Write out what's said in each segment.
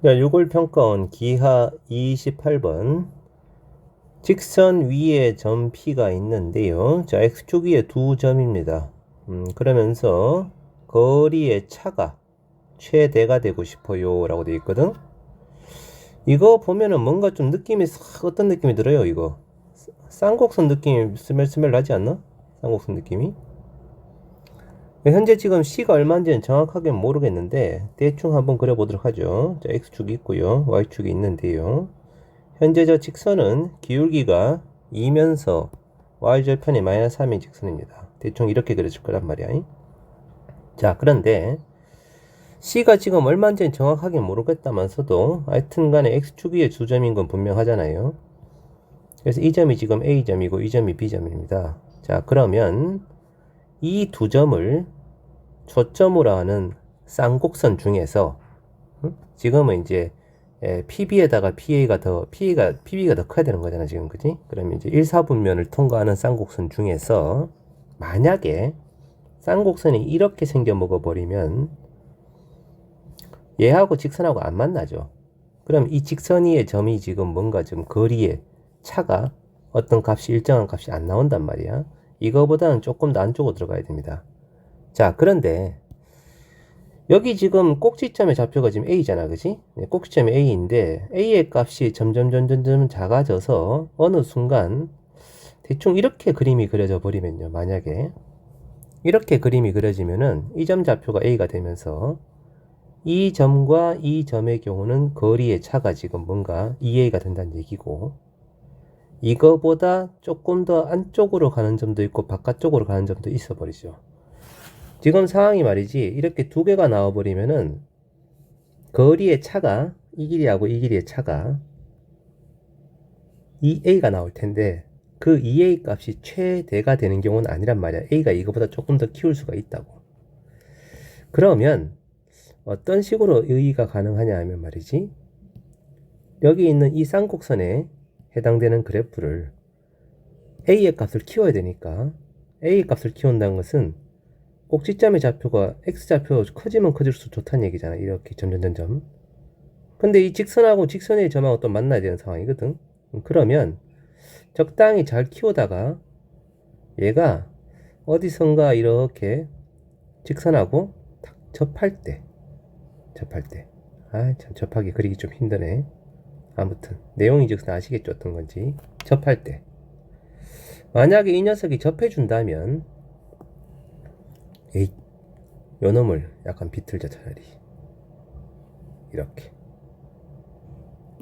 자, 요걸 평가원 기하 28번. 직선 위에 점 P가 있는데요. 자, X축 위에 두 점입니다. 그러면서 거리의 차가 최대가 되고 싶어요 라고 되어 있거든. 이거 보면은 뭔가 좀 느낌이 어떤 느낌이 들어요. 이거 쌍곡선 느낌이 스멜스멜 나지 않나? 쌍곡선 느낌이. 현재 지금 C가 얼마인지는 정확하게 모르겠는데 대충 한번 그려보도록 하죠. 자, X축이 있고요, Y축이 있는데요. 현재 저 직선은 기울기가 2면서 Y절편이 마이너스 3인 직선입니다. 대충 이렇게 그려질 거란 말이야. 자, 그런데 C가 지금 얼마인지는 정확하게 모르겠다면서도 하여튼 간에 X축 위에 두 점인 건 분명하잖아요. 그래서 이 점이 지금 A점이고 이 점이 B점입니다. 자, 그러면 이 두 점을 초점으로 하는 쌍곡선 중에서 지금은 이제 PB에다가 PB가 더 커야 되는 거잖아 지금, 그지? 그러면 이제 1, 4분면을 통과하는 쌍곡선 중에서 만약에 쌍곡선이 이렇게 생겨 먹어버리면 얘하고 직선하고 안 만나죠. 그럼 이 직선 위의 점이 지금 뭔가 좀 거리의 차가 어떤 값이 일정한 값이 안 나온단 말이야. 이거보다는 조금 더 안쪽으로 들어가야 됩니다. 자, 그런데 여기 지금 꼭지점의 좌표가 지금 A잖아, 그지? 꼭지점이 A인데 A의 값이 점점 작아져서 어느 순간 대충 이렇게 그림이 그려져 버리면요. 만약에 이렇게 그림이 그려지면은 이 점 좌표가 A가 되면서 이 점과 이 점의 경우는 거리의 차가 지금 뭔가 2A가 된다는 얘기고, 이거보다 조금 더 안쪽으로 가는 점도 있고 바깥쪽으로 가는 점도 있어 버리죠. 지금 상황이 말이지, 이렇게 두 개가 나와버리면은 거리의 차가 이 길이하고 이 길이의 차가 2A가 나올 텐데 그 2A 값이 최대가 되는 경우는 아니란 말이야. A가 이거보다 조금 더 키울 수가 있다고. 그러면 어떤 식으로 의의가 가능하냐 하면 말이지, 여기 있는 이 쌍곡선에 해당되는 그래프를 A의 값을 키워야 되니까, A의 값을 키운다는 것은 꼭지점의 좌표가 X좌표 커지면 커질수록 좋다는 얘기잖아. 이렇게 점점점점. 근데 이 직선하고 직선의 점하고 또 만나야 되는 상황이거든. 그러면 적당히 잘 키우다가 얘가 어디선가 이렇게 직선하고 딱 접할 때 아 참, 접하기 그리기 좀 힘드네. 아무튼 내용이 즉슨 아시겠죠, 어떤 건지. 접할 때 만약에 이 녀석이 접해준다면, 에이, 요 놈을 약간 비틀자 차라리. 이렇게.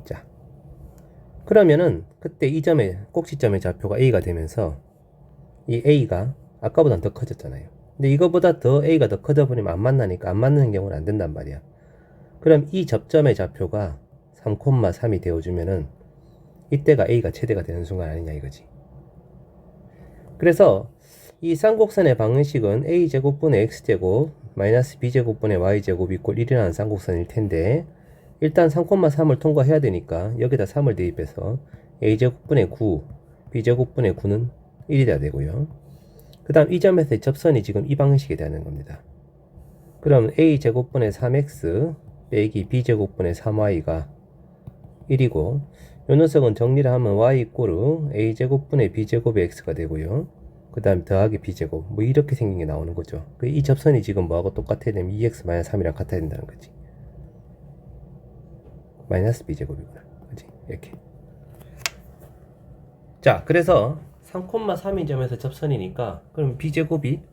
자, 그러면은 그때 이 점의 꼭지점의 좌표가 A가 되면서 이 A가 아까보다는 더 커졌잖아요. 근데 이거보다 더 A가 더 커져버리면 안 만나니까 안 맞는 경우는 안 된단 말이야. 그럼 이 접점의 좌표가 3,3이 되어주면은 이때가 A가 최대가 되는 순간 아니냐 이거지. 그래서 이 쌍곡선의 방정식은 A제곱분의 X제곱 마이너스 B제곱분의 Y제곱 이꼴 1이라는 쌍곡선일 텐데, 일단 3,3을 통과해야 되니까 여기다 3을 대입해서 A제곱분의 9 B제곱분의 9는 1이 돼야 되고요. 그 다음 이 점에서의 접선이 지금 이 방식이 되는 겁니다. 그럼 A제곱분의 3X 빼기 B제곱분의 3Y가 1이고, 요 녀석은 정리를 하면 Y 이꼬르 A제곱분의 B제곱의 X가 되고요. 그 다음 더하기 B제곱, 뭐 이렇게 생긴 게 나오는 거죠. 이 접선이 지금 뭐하고 똑같아야 되면 2X-3이랑 같아야 된다는 거지. 마이너스 B제곱이구나, 그치? 이렇게. 자, 그래서 3,3인 점에서 접선이니까 그럼 B제곱이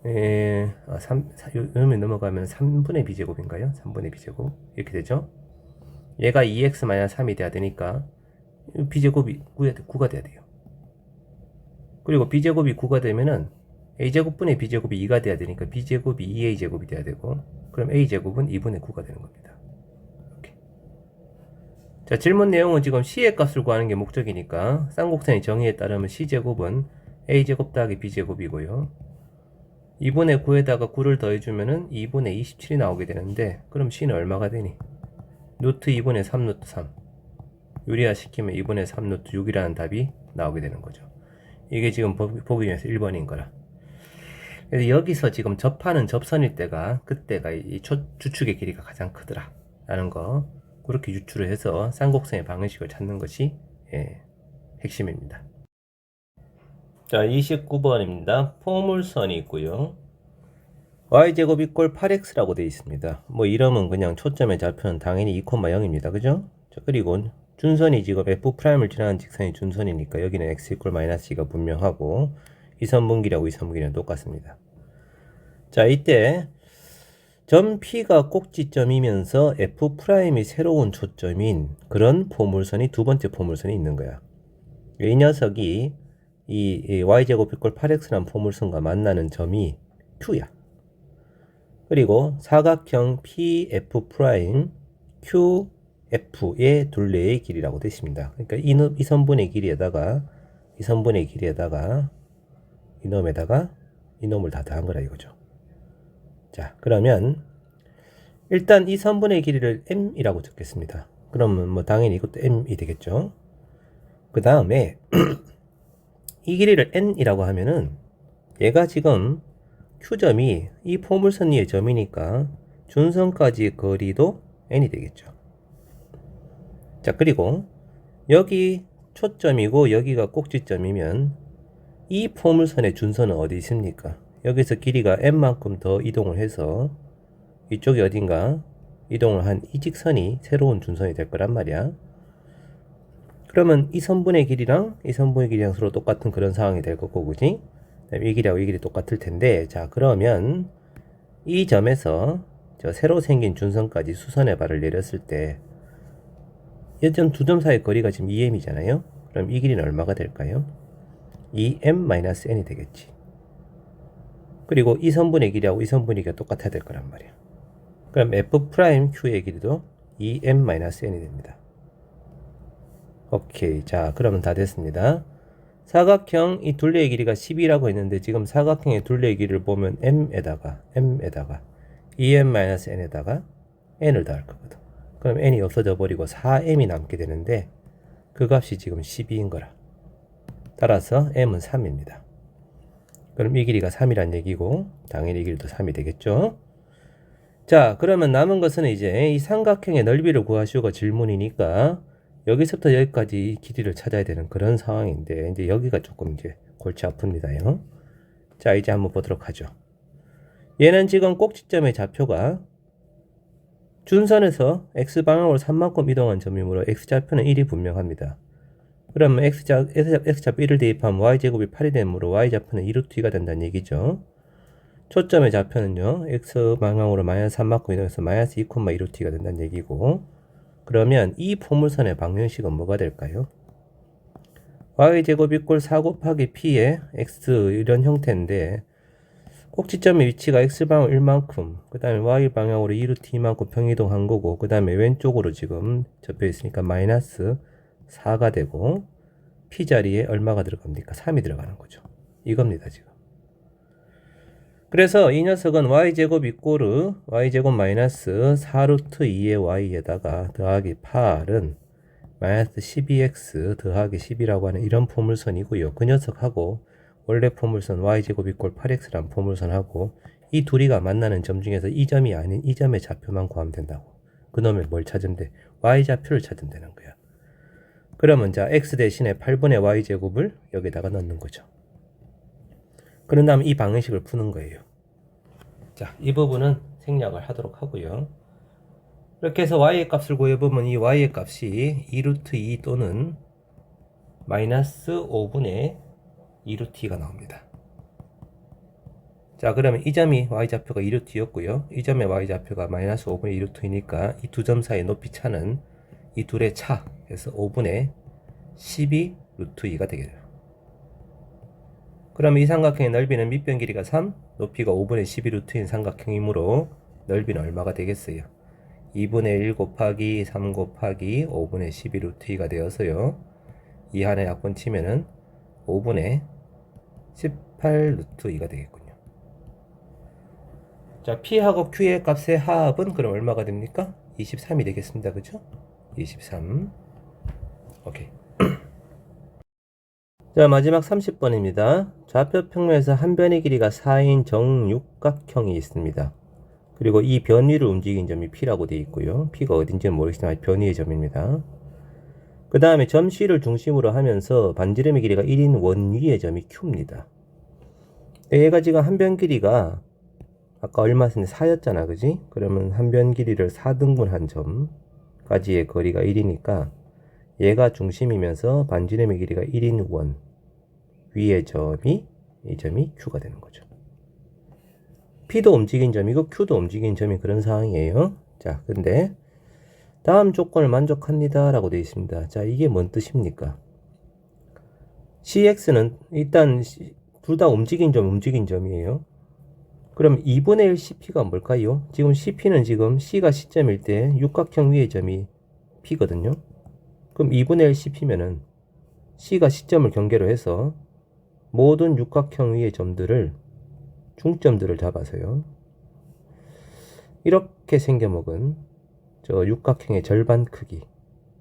요놈에 넘어가면 3분의 B제곱인가요? 3분의 B제곱 이렇게 되죠. 얘가 2X-3이 돼야 되니까 B제곱이 9가 돼야 돼요. 그리고 B제곱이 9가 되면은 A제곱분의 B제곱이 2가 돼야 되니까 B제곱이 2A제곱이 돼야 되고, 그럼 A제곱은 2분의 9가 되는 겁니다. 이렇게. 자, 질문 내용은 지금 C의 값을 구하는 게 목적이니까 쌍곡선의 정의에 따르면 C제곱은 A제곱 더하기 B제곱이고요. 2분의 9에다가 9를 더해주면은 2분의 27이 나오게 되는데, 그럼 C는 얼마가 되니? 루트 2분의 3 루트 3 유리화 시키면 2분의 3 루트 6이라는 답이 나오게 되는 거죠. 이게 지금 보기 중에서 1번인 거라. 그래서 여기서 지금 접하는 접선일 때가, 그때가 이 주축의 길이가 가장 크더라. 라는 거 그렇게 유추를 해서 쌍곡선의 방정식을 찾는 것이 핵심입니다. 자, 29번입니다. 포물선이 있고요. y제곱 이꼴 8x라고 되어 있습니다. 뭐 이러면 그냥 초점의 좌표는 당연히 2,0입니다. 그죠? 자, 그리고 준선이 지금 f'을 지나는 직선이 준선이니까 여기는 x 이꼴 마이너스 2가 분명하고 이선분길하고 이선분길은 똑같습니다. 자, 이때 점 P가 꼭지점이면서 f'이 새로운 초점인 그런 포물선이 두 번째 포물선이 있는 거야. 이 녀석이 이 y제곱 이꼴 8x라는 포물선과 만나는 점이 Q야. 그리고 사각형 PF' QF의 둘레의 길이라고 되십니다. 그러니까 이 선분의 길이에다가 이 선분의 길이에다가 이놈에다가 이놈을 다 더한 거라 이거죠. 자, 그러면 일단 이 선분의 길이를 m이라고 적겠습니다. 그러면 뭐 당연히 이것도 m이 되겠죠. 그 다음에 이 길이를 n이라고 하면은 얘가 지금 Q점이 이 포물선 위의 점이니까 준선까지 거리도 n이 되겠죠. 자, 그리고 여기 초점이고 여기가 꼭지점이면 이 포물선의 준선은 어디 있습니까? 여기서 길이가 n만큼 더 이동을 해서 이쪽이 어딘가 이동을 한 이 직선이 새로운 준선이 될 거란 말이야. 그러면 이 선분의 길이랑 이 선분의 길이랑 서로 똑같은 그런 상황이 될 거고, 그지? 이 길이하고 이 길이 똑같을 텐데, 자, 그러면 이 점에서 저 새로 생긴 준선까지 수선의 발을 내렸을 때 이 점 두 점 사이의 거리가 지금 2m이잖아요. 그럼 이 길이는 얼마가 될까요? 2m-n이 되겠지. 그리고 이 선분의 길이하고 이 선분의 길이가 똑같아야 될 거란 말이야. 그럼 f'Q의 길이도 2m-n이 됩니다. 오케이. 자, 그러면 다 됐습니다. 사각형 이 둘레의 길이가 10이라고 했는데 지금 사각형의 둘레의 길이를 보면 m에다가 2m-n에다가 n을 더할 거거든. 그럼 n이 없어져 버리고 4m이 남게 되는데 그 값이 지금 12인 거라. 따라서 m은 3입니다. 그럼 이 길이가 3이란 얘기고 당연히 이 길이도 3이 되겠죠. 자, 그러면 남은 것은 이제 이 삼각형의 넓이를 구하시오가 질문이니까 여기서부터 여기까지 길이를 찾아야 되는 그런 상황인데 이제 여기가 조금 이제 골치 아픕니다요. 자, 이제 한번 보도록 하죠. 얘는 지금 꼭지점의 좌표가 준선에서 x방향으로 3만큼 이동한 점이므로 x좌표는 1이 분명합니다. 그러면 x좌표 1을 대입하면 y제곱이 8이 되므로 y좌표는 2루트2가 된다는 얘기죠. 초점의 좌표는요, x방향으로 마이너스 3만큼 이동해서 마이너스 2,2루트2가 된다는 얘기고, 그러면 이 포물선의 방정식은 뭐가 될까요? y제곱 이꼴 4 곱하기 p의 x 이런 형태인데 꼭지점의 위치가 x방향 1만큼 그 다음에 y방향으로 2루트2만큼 평이동한 거고 그 다음에 왼쪽으로 지금 접혀 있으니까 마이너스 4가 되고 p자리에 얼마가 들어갑니까? 3이 들어가는 거죠. 이겁니다 지금. 그래서 이 녀석은 y제곱 이꼬르 y제곱 마이너스 4루트 2의 y에다가 더하기 8은 마이너스 12x 더하기 10이라고 하는 이런 포물선이고요. 그 녀석하고 원래 포물선 y제곱 이꼴 8x라는 포물선하고 이 둘이가 만나는 점 중에서 이 점이 아닌 이 점의 좌표만 구하면 된다고. 그놈의 뭘 찾으면 돼? y좌표를 찾으면 되는 거야. 그러면 자 x 대신에 8분의 y제곱을 여기다가 넣는 거죠. 그런 다음 이 방정식을 푸는 거예요. 자, 이 부분은 생략을 하도록 하고요. 이렇게 해서 y의 값을 구해보면 이 y의 값이 2루트 2 또는 마이너스 5분의 2루트2가 나옵니다. 자, 그러면 이 점이 y좌표가 2루트였고요. 이 점의 y좌표가 마이너스 5분의 2루트이니까 이 두 점 사이의 높이 차는 이 둘의 차에서 5분의 12루트2가 되겠네요. 그럼 이 삼각형의 넓이는 밑변 길이가 3, 높이가 5분의 12루트인 삼각형이므로 넓이는 얼마가 되겠어요? 2분의 1 곱하기 3 곱하기 5분의 12루트이가 되어서요. 이 하나의 약분 치면은 5분의 18루트2가 되겠군요. 자, P하고 Q의 값의 합은 그럼 얼마가 됩니까? 23이 되겠습니다. 그죠? 23. 오케이. 자, 마지막 30번입니다. 좌표 평면에서 한 변의 길이가 4인 정육각형이 있습니다. 그리고 이 변위를 움직인 점이 P라고 되어 있고요. P가 어딘지는 모르겠지만 변위의 점입니다. 그 다음에 점 C를 중심으로 하면서 반지름의 길이가 1인 원 위의 점이 Q입니다. 얘가 지금 한 변 길이가 아까 얼마였는데 4였잖아, 그지? 그러면 한 변 길이를 4등분한 점까지의 거리가 1이니까 얘가 중심이면서 반지름의 길이가 1인 원 위의 점이 이 점이 Q가 되는 거죠. P도 움직인 점이고 Q도 움직인 점이 그런 상황이에요. 자, 근데 다음 조건을 만족합니다 라고 되어 있습니다. 자, 이게 뭔 뜻입니까? CX는 일단 둘 다 움직인 점이에요. 그럼 2분의 1 CP가 뭘까요? 지금 CP는 지금 C가 시점일 때 육각형 위의 점이 P거든요. 그럼 2분의 1 CP면은 C가 시점을 경계로 해서 모든 육각형 위의 점들을 중점들을 잡아서요. 이렇게 생겨먹은 저 육각형의 절반 크기에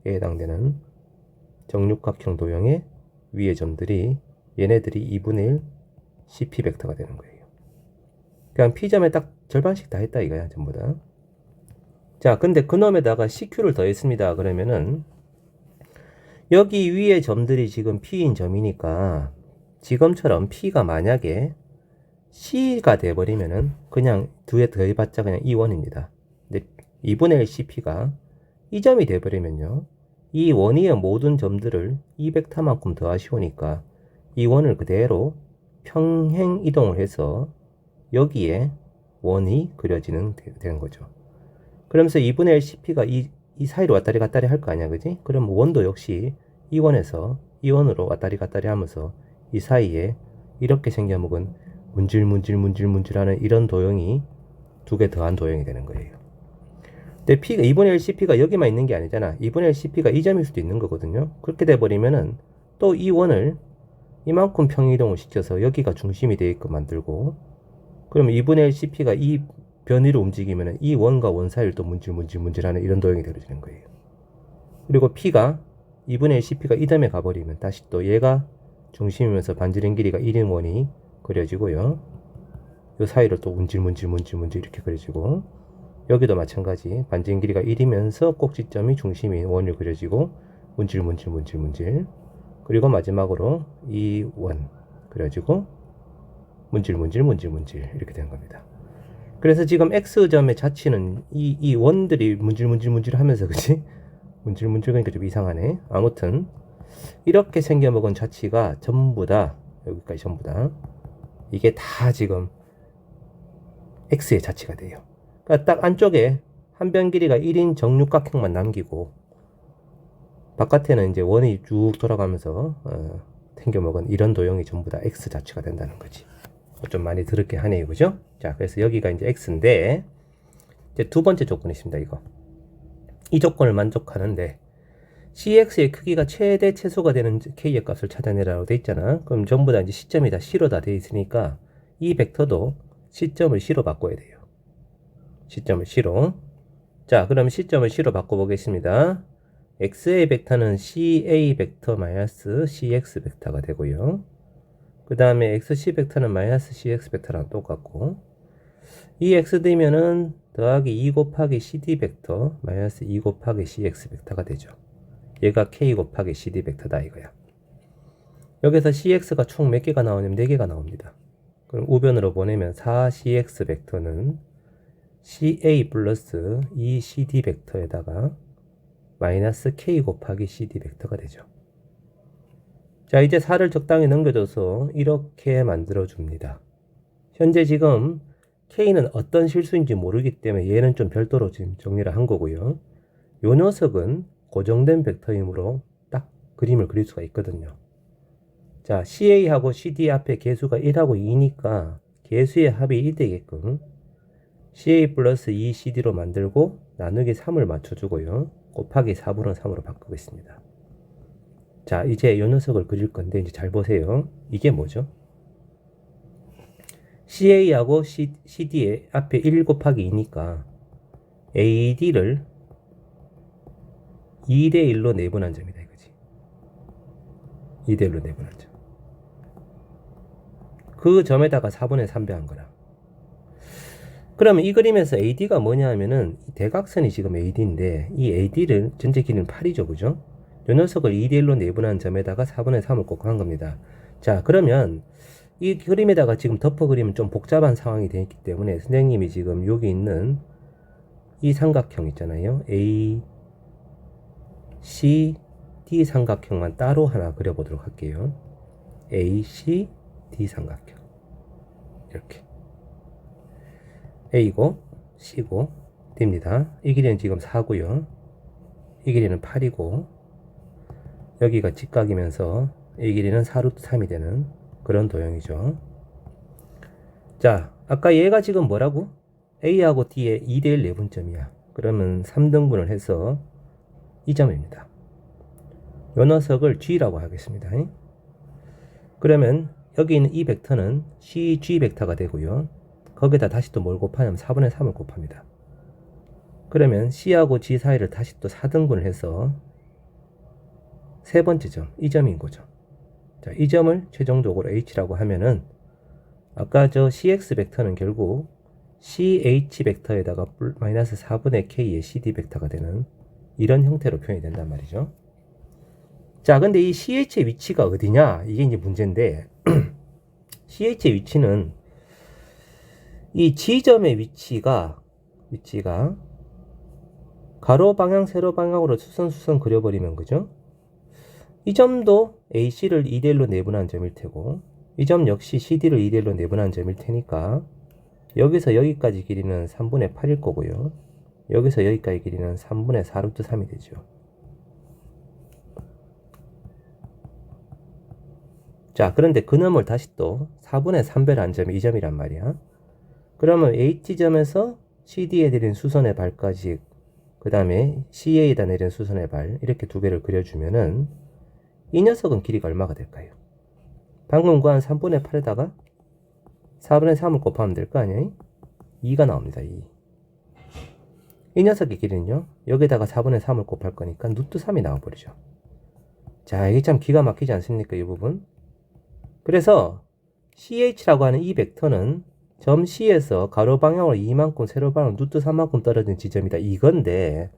해당되는 정육각형 도형의 위의 점들이 얘네들이 2분의 1 CP 벡터가 되는 거예요. 그냥 P점에 딱 절반씩 다 했다 이거야, 전부 다. 자, 근데 그놈에다가 CQ를 더했습니다. 그러면은 여기 위에 점들이 지금 P인 점이니까 지금처럼 P가 만약에 C가 돼버리면은 그냥 두에 더해봤자 그냥 이 원입니다. 근데 2분의 1 CP가 이 점이 돼버리면요, 이 원위의 모든 점들을 이 벡터만큼 더하시오니까 이 원을 그대로 평행 이동을 해서 여기에 원이 그려지는 되는 거죠. 그러면서 2분의 1 CP가 이 사이로 왔다리 갔다리 할 거 아니야, 그지? 그럼 원도 역시 이 원에서 이 원으로 왔다리 갔다리 하면서 이 사이에 이렇게 생겨먹은 문질문질하는 이런 도형이 두 개 더한 도형이 되는 거예요. 근데 P가 2분의 1 CP가 여기만 있는 게 아니잖아. 2분의 1 CP가 이 점일 수도 있는 거거든요. 그렇게 돼버리면은 또 이 원을 이만큼 평이동을 시켜서 여기가 중심이 되게끔 만들고, 그러면 2분의 1 CP가 이 변위로 움직이면 이 원과 원 사이를 또 문질하는 이런 도형이 되어지는 거예요. 그리고 P가 2분의 1 CP가 이 점에 가버리면 다시 또 얘가 중심이면서 반지름 길이가 1인 원이 그려지고요. 이 사이를 또 문질 이렇게 그려지고, 여기도 마찬가지 반지름 길이가 1이면서 꼭지점이 중심인 원이 그려지고 문질 그리고 마지막으로 이 원 그려지고 문질 이렇게 되는 겁니다. 그래서 지금 X점의 자치는 이 원들이 문질 하면서, 그치? 문질 그러니까 좀 이상하네. 아무튼 이렇게 생겨먹은 자치가 전부 다, 여기까지 전부 다 이게 다 지금 X의 자치가 돼요. 그러니까 딱 안쪽에 한 변 길이가 1인 정육각형만 남기고 바깥에는 이제 원이 쭉 돌아가면서 생겨먹은 이런 도형이 전부 다 X 자체가 된다는 거지. 좀 많이 더럽게 하네요, 그죠? 자, 그래서 여기가 이제 X인데, 이제 두 번째 조건이 있습니다, 이거. 이 조건을 만족하는데, CX의 크기가 최대 최소가 되는 K의 값을 찾아내라고 돼 있잖아. 그럼 전부 다 이제 시점이 다 C로 다 돼 있으니까, 이 벡터도 시점을 C로 바꿔야 돼요. 시점을 C로. 자, 그럼 시점을 C로 바꿔보겠습니다. X의 벡터는 CA 벡터 마이너스 CX 벡터가 되고요. 그 다음에 XC 벡터는 마이너스 CX 벡터랑 똑같고, 이 XD면은 더하기 2 곱하기 CD 벡터 마이너스 2 곱하기 CX 벡터가 되죠. 얘가 K 곱하기 CD 벡터다 이거야. 여기서 CX가 총 몇 개가 나오냐면 4개가 나옵니다. 그럼 우변으로 보내면 4CX 벡터는 CA 플러스 2CD 벡터에다가 마이너스 K 곱하기 CD 벡터가 되죠. 자, 이제 4를 적당히 넘겨줘서 이렇게 만들어줍니다. 현재 지금 K는 어떤 실수인지 모르기 때문에 얘는 좀 별도로 지금 정리를 한 거고요. 요 녀석은 고정된 벡터이므로 딱 그림을 그릴 수가 있거든요. 자, CA하고 CD 앞에 개수가 1하고 2니까 개수의 합이 1 되게끔 CA 플러스 2CD로 만들고 나누기 3을 맞춰주고요. 곱하기 4분의 3으로 바꾸고 있습니다. 자, 이제 요 녀석을 그릴 건데 이제 잘 보세요. 이게 뭐죠? CA하고 CD의 앞에 1 곱하기 2니까 AD를 2대 1로 내분한 점이다 이거지. 2대 1로 내분한 점. 그 점에다가 4분의 3 배한 거라. 그러면 이 그림에서 AD가 뭐냐 하면은 이 대각선이 지금 AD인데 이 AD를 전체 길이는 8이죠. 그죠? 요 녀석을 2대1로 내분한 점에다가 4분의 3을 곱한 겁니다. 자, 그러면 이 그림에다가 지금 덮어 그리면 좀 복잡한 상황이 되어 있기 때문에 선생님이 지금 여기 있는 이 삼각형 있잖아요. A, C, D 삼각형만 따로 하나 그려보도록 할게요. A, C, D 삼각형. 이렇게. A고, C고, D입니다. 이 길이는 지금 4고요. 이 길이는 8이고, 여기가 직각이면서 이 길이는 4루트 3이 되는 그런 도형이죠. 자, 아까 얘가 지금 뭐라고? A하고 D의 2대1 내분점이야. 그러면 3등분을 해서 이 점입니다. 요 녀석을 G라고 하겠습니다. 그러면 여기 있는 이 벡터는 CG 벡터가 되고요. 거기다 다시 또 뭘 곱하냐면 4분의 3을 곱합니다. 그러면 C하고 G 사이를 다시 또 4등분을 해서 세 번째 점, 이 점인 거죠. 자, 이 점을 최종적으로 H라고 하면은 아까 저 CX 벡터는 결국 CH 벡터에다가 마이너스 4분의 K의 CD 벡터가 되는 이런 형태로 표현이 된단 말이죠. 자, 근데 이 CH의 위치가 어디냐? 이게 이제 문제인데 CH의 위치는 이 G점의 위치가 가로 방향, 세로 방향으로 수선 그려버리면 그죠? 이 점도 AC를 2대1로 내분한 점일 테고 이 점 역시 CD를 2대1로 내분한 점일 테니까 여기서 여기까지 길이는 3분의 8일 거고요. 여기서 여기까지 길이는 3분의 4루트 3이 되죠. 자, 그런데 그놈을 다시 또 4분의 3배를 한 점이 이 점이란 말이야. 그러면 H점에서 CD에 내린 수선의 발까지 그 다음에 CA에다 내린 수선의 발 이렇게 두 개를 그려주면은 이 녀석은 길이가 얼마가 될까요? 방금 구한 3분의 8에다가 4분의 3을 곱하면 될 거 아니에요? 2가 나옵니다. 2. 이 녀석의 길이는요. 여기다가 4분의 3을 곱할 거니까 루트 3이 나와버리죠. 자, 이게 참 기가 막히지 않습니까? 이 부분. 그래서 CH라고 하는 이 벡터는 점 C에서 가로 방향으로 2만큼, 세로 방향으로 루트 3만큼 떨어진 지점이다. 이건데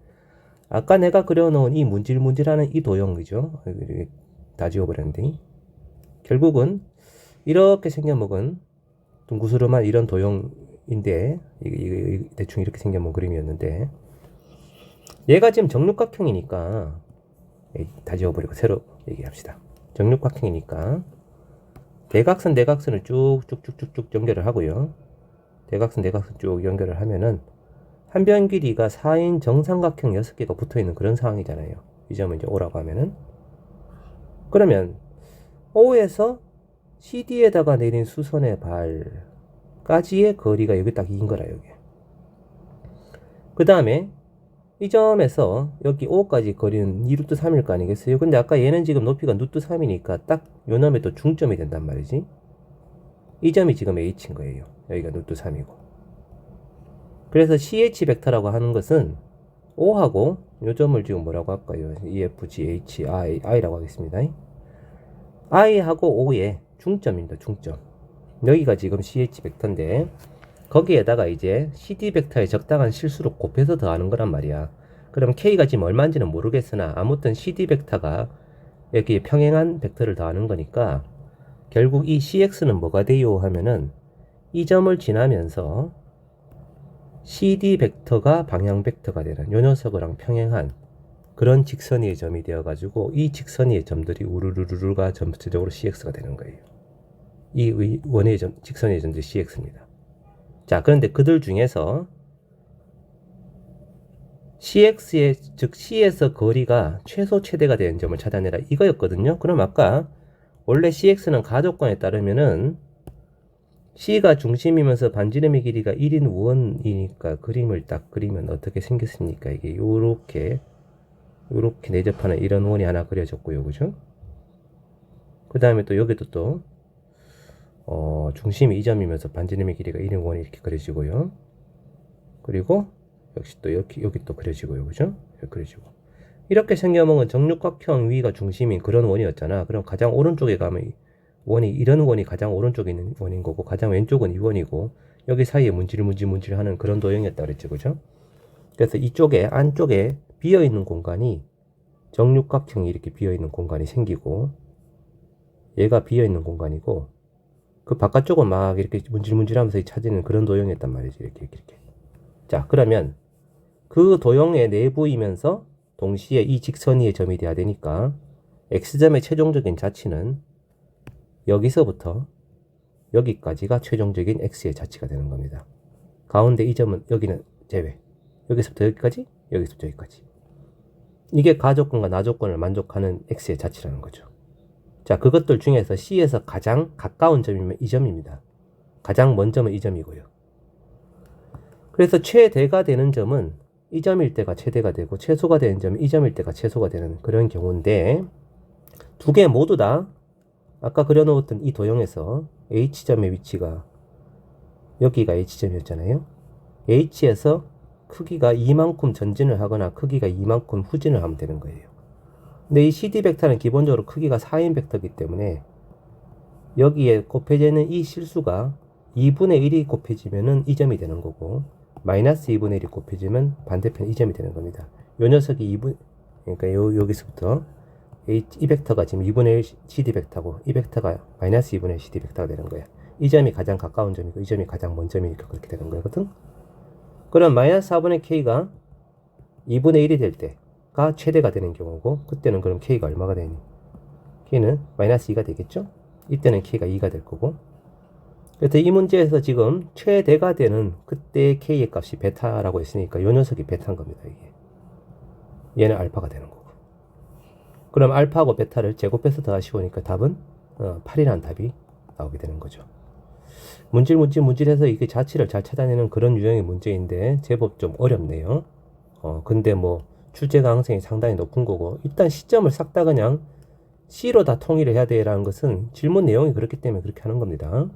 아까 내가 그려놓은 이 문질문질하는 이 도형이죠. 다 지워버렸는데 결국은 이렇게 생겨먹은 둥구스름한 이런 도형인데 이게 대충 이렇게 생겨먹은 그림이었는데 얘가 지금 정육각형이니까 다 지워버리고 새로 얘기합시다. 정육각형이니까 대각선을 쭉쭉쭉쭉쭉 연결을 하고요. 대각선 쭉 연결을 하면은 한 변 길이가 4인 정삼각형 6개가 붙어있는 그런 상황이잖아요. 이 점을 이제 O라고 하면은 그러면 O에서 CD에다가 내린 수선의 발까지의 거리가 여기 딱 2인 거라 여기. 그 다음에 이 점에서 여기 O까지 거리는 2루트 3일 거 아니겠어요? 근데 아까 얘는 지금 높이가 루트 3이니까 딱 요 놈의 또 중점이 된단 말이지. 이 점이 지금 H인 거예요. 여기가 루트 3이고. 그래서 CH 벡터라고 하는 것은 O하고 요 점을 지금 뭐라고 할까요? EFGH I라고 하겠습니다. I하고 O의 중점입니다. 중점. 여기가 지금 CH 벡터인데 거기에다가 이제 CD 벡터의 적당한 실수로 곱해서 더하는 거란 말이야. 그럼 K가 지금 얼마인지는 모르겠으나 아무튼 CD 벡터가 여기 평행한 벡터를 더하는 거니까 결국 이 CX는 뭐가 돼요 하면은 이 점을 지나면서 CD 벡터가 방향 벡터가 되는 요 녀석이랑 평행한 그런 직선위의 점이 되어가지고 이 직선위의 점들이 우르르르르가 전체적으로 CX가 되는 거예요. 이 원의 점, 직선위의 점들이 CX입니다. 자, 그런데 그들 중에서 CX의, 즉 C에서 거리가 최소 최대가 되는 점을 찾아내라 이거였거든요. 그럼 아까 원래 CX는 가족관에 따르면은 C가 중심이면서 반지름의 길이가 1인 원이니까 그림을 딱 그리면 어떻게 생겼습니까? 이게 요렇게 내접하는 이런 원이 하나 그려졌고요. 그죠? 그 다음에 또 여기도 또 중심이 2점이면서 반지름의 길이가 1인 원이 이렇게 그려지고요. 그리고 역시 또 여기 또 그려지고요. 그죠? 이렇게 그려지고. 이렇게 생겨먹은 정육각형 위가 중심인 그런 원이었잖아. 그럼 가장 오른쪽에 가면 원이, 이런 원이 가장 오른쪽에 있는 원인 거고, 가장 왼쪽은 이 원이고, 여기 사이에 문질 하는 그런 도형이었다 그랬죠. 그죠? 그래서 이쪽에, 안쪽에 비어있는 공간이 정육각형이 이렇게 비어있는 공간이 생기고, 얘가 비어있는 공간이고, 그 바깥쪽은 막 이렇게 문질 하면서 찾는 그런 도형이었단 말이지. 이렇게. 자, 그러면 그 도형의 내부이면서 동시에 이 직선 위의 점이 돼야 되니까, x점의 최종적인 자치는 여기서부터 여기까지가 최종적인 x의 자치가 되는 겁니다. 가운데 이 점은 여기는 제외. 여기서부터 여기까지, 여기서부터 여기까지. 이게 가조건과 나조건을 만족하는 x의 자치라는 거죠. 자, 그것들 중에서 C에서 가장 가까운 점이면 이 점입니다. 가장 먼 점은 이 점이고요. 그래서 최대가 되는 점은 이 점일 때가 최대가 되고, 최소가 되는 점은 이 점일 때가 최소가 되는 그런 경우인데, 두 개 모두 다 아까 그려놓았던 이 도형에서 H점의 위치가 여기가 H점이었잖아요. H에서 크기가 이만큼 전진을 하거나 크기가 이만큼 후진을 하면 되는 거예요. 근데 이 CD 벡터는 기본적으로 크기가 4인 벡터이기 때문에 여기에 곱해지는 이 실수가 2분의 1이 곱해지면은 이 점이 되는 거고, 마이너스 2분의 1이 곱해지면 반대편 이 점이 되는 겁니다. 요 녀석이 2분, 그러니까 여기서부터 이 벡터가 지금 2분의 1 CD 벡터고, 이 벡터가 마이너스 2분의 1 CD 벡터가 되는 거야. 이 점이 가장 가까운 점이고, 이 점이 가장 먼 점이니까 그렇게 되는 거거든. 그럼 마이너스 4분의 K가 2분의 1이 될 때가 최대가 되는 경우고, 그때는 그럼 K가 얼마가 되니? K는 마이너스 2가 되겠죠? 이때는 K가 2가 될 거고. 그래서 이 문제에서 지금 최대가 되는 그때의 K의 값이 베타라고 했으니까 요 녀석이 베타인 겁니다. 이게. 얘는 알파가 되는 거고. 그럼 알파하고 베타를 제곱해서 더하시오니까 답은 8이라는 답이 나오게 되는 거죠. 문질해서 이게 자치를 잘 찾아내는 그런 유형의 문제인데 제법 좀 어렵네요. 근데 뭐 출제 가능성이 상당히 높은 거고, 일단 시점을 싹 다 그냥 C로 다 통일을 해야 돼라는 것은 질문 내용이 그렇기 때문에 그렇게 하는 겁니다.